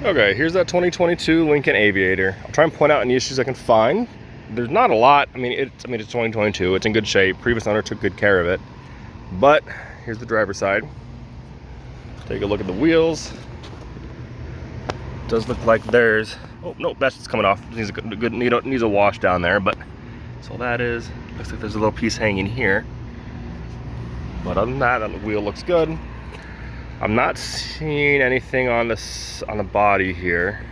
Okay, here's that 2022 Lincoln Aviator. I'll try and point out any issues I can find. There's not a lot. I mean, it's 2022. It's in good shape. Previous owner took good care of it. But here's the driver's side. Take a look at the wheels. Does look like there's, oh no, that's just coming off. Needs a wash down there, but that's all that is. Looks like there's a little piece hanging here. But other than that, the wheel looks good. I'm not seeing anything on the body here.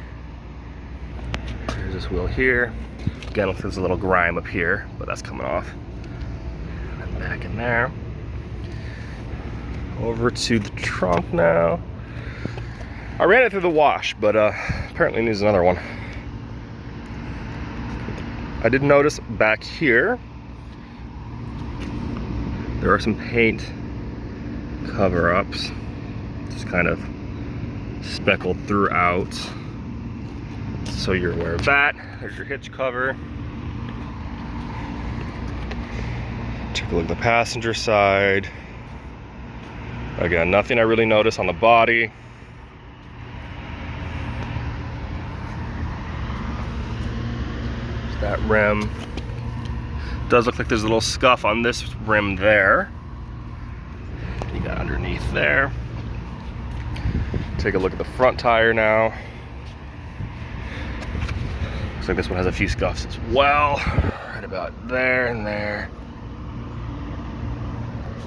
There's this wheel here. Again, there's a little grime up here, but that's coming off. And back in there. Over to the trunk now. I ran it through the wash, but apparently needs another one. I did notice back here there are some paint cover-ups, just kind of speckled throughout, so you're aware of that. There's your hitch cover. Take a look at the passenger side. Again, nothing I really noticed on the body. There's that rim. Does look like there's a little scuff on this rim there. You got underneath there. Take a look at the front tire now. Looks like this one has a few scuffs as well. Right about there and there.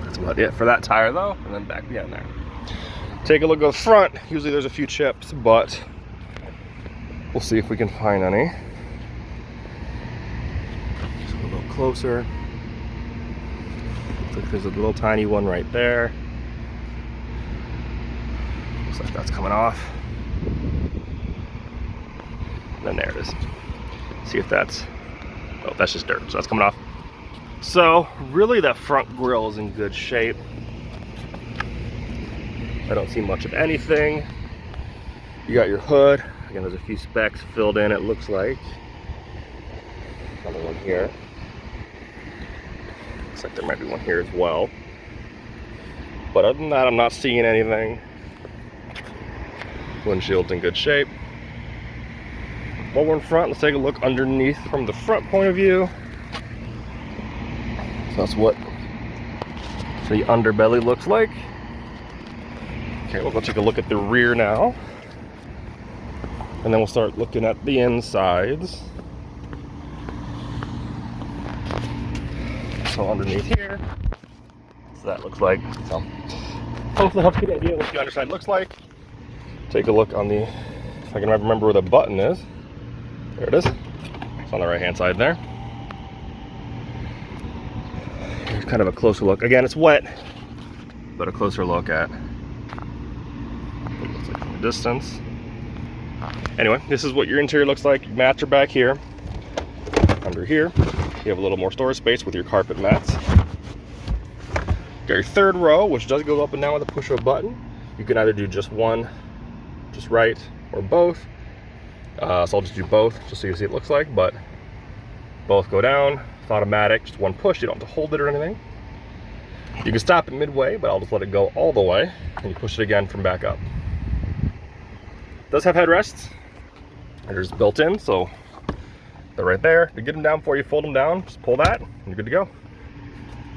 That's about it for that tire though, and then back behind there. Take a look at the front. Usually there's a few chips, but we'll see if we can find any. Just a little closer. Looks like there's a little tiny one right there. Looks like that's coming off. And then there it is. See if that's, oh, that's just dirt, so that's coming off. So really that front grille is in good shape. I don't see much of anything. You got your hood. Again, there's a few specks filled in, it looks like. Another one here. Looks like there might be one here as well. But other than that, I'm not seeing anything. Windshield's in good shape. While we're in front, let's take a look underneath from the front point of view. So that's what the underbelly looks like. Okay, we'll go take a look at the rear now. And then we'll start looking at the insides. So underneath here, so that looks like. So hopefully helps you get an idea what the underside looks like. Take a look on the, if I can remember where the button is. There it is. It's on the right hand side there. Here's kind of a closer look. Again, it's wet, but a closer look at what it looks like from a distance. Anyway, this is what your interior looks like. Mats are back here. Under here, you have a little more storage space with your carpet mats. Got your third row, which does go up and down with a push of a button. You can either do just one, just right, or both. So I'll just do both, just so you see what it looks like, but both go down. It's automatic, just one push, you don't have to hold it or anything. You can stop it midway, but I'll just let it go all the way, and you push it again from back up. It does have headrests. They're just built in, so they're right there. To get them down before you fold them down, just pull that, and you're good to go.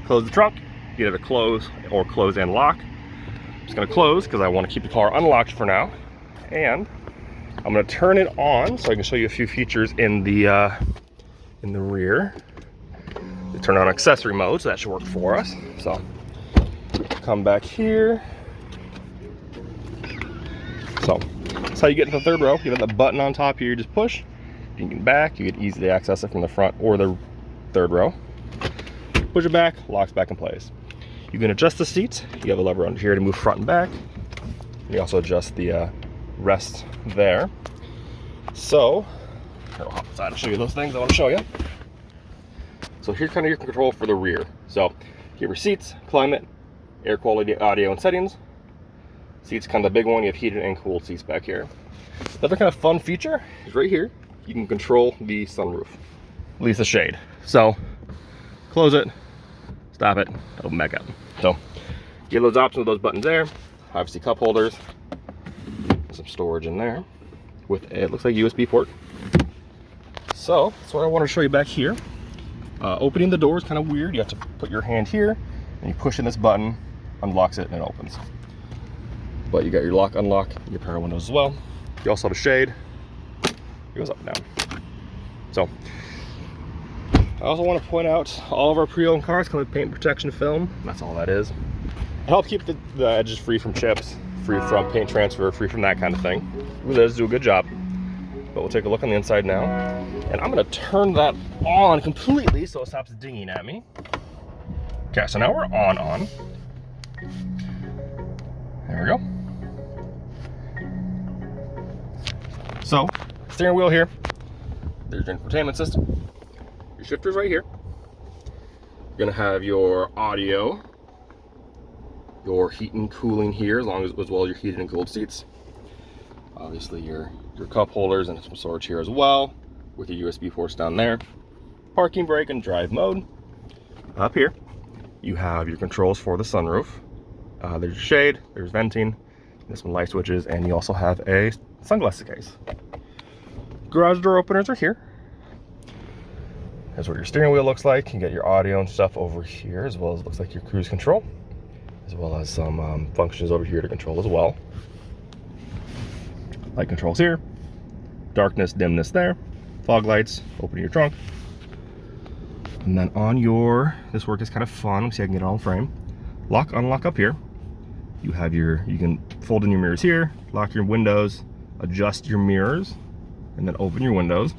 Close the trunk, either close or close and lock. I'm just gonna close, because I want to keep the car unlocked for now. And I'm gonna turn it on, so I can show you a few features in the rear. Turn on accessory mode, so that should work for us. So come back here. So that's how you get to the third row. You have the button on top here, you just push. You can back, you can easily access it from the front or the third row. Push it back, locks back in place. You can adjust the seats. You have a lever under here to move front and back. You also adjust the rest there. So I'll hop inside and show you those things I want to show you. So here's kind of your control for the rear. So you have your seats, climate, air quality, audio, and settings. Seats kind of the big one. You have heated and cooled seats back here. Another kind of fun feature is right here. You can control the sunroof, at least the shade. So close it, stop it, open back up. So you have those options with those buttons there. Obviously cup holders, some storage in there. with a, it looks like USB port. So that's what I want to show you back here. Opening the door is kind of weird. You have to put your hand here and you push in this button, unlocks it, and it opens. But you got your lock, unlock, your power windows as well. You also have a shade. It goes up and down. So I also want to point out all of our pre-owned cars come with paint protection film. That's all that is. It helps keep the edges free from chips, free from paint transfer, free from that kind of thing. It really does do a good job. But we'll take a look on the inside now. And I'm gonna turn that on completely so it stops dinging at me. Okay, so now we're on. There we go. So, steering wheel here. There's your infotainment system. Your shifter's right here. You're gonna have your audio, your heat and cooling here, as well as your heated and cooled seats. Obviously your cup holders and some storage here as well, with your USB ports down there. Parking brake and drive mode. Up here, you have your controls for the sunroof. There's your shade, there's venting, there's some light switches, and you also have a sunglasses case. Garage door openers are here. That's what your steering wheel looks like. You can get your audio and stuff over here, as well as it looks like your cruise control, as well as some functions over here to control as well. Light controls here, darkness, dimness there, fog lights, opening your trunk. And then on your, this work is kind of fun. Let me see if I can get it all in frame. Lock, unlock up here. You have your, you can fold in your mirrors here, lock your windows, adjust your mirrors, and then open your windows.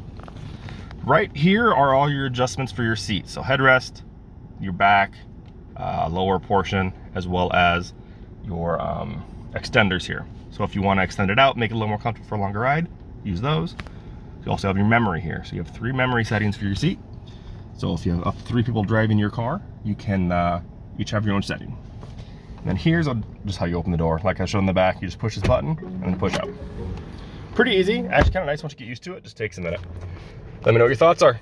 Right here are all your adjustments for your seat. So headrest, your back, lower portion, as well as your extenders here. So if you want to extend it out, make it a little more comfortable for a longer ride, use those. You also have your memory here. So you have 3 memory settings for your seat. So if you have up to 3 people driving your car, you can each have your own setting. And then here's just how you open the door. Like I showed in the back, you just push this button and then push out. Pretty easy, actually kind of nice once you get used to it. Just takes a minute. Let me know what your thoughts are.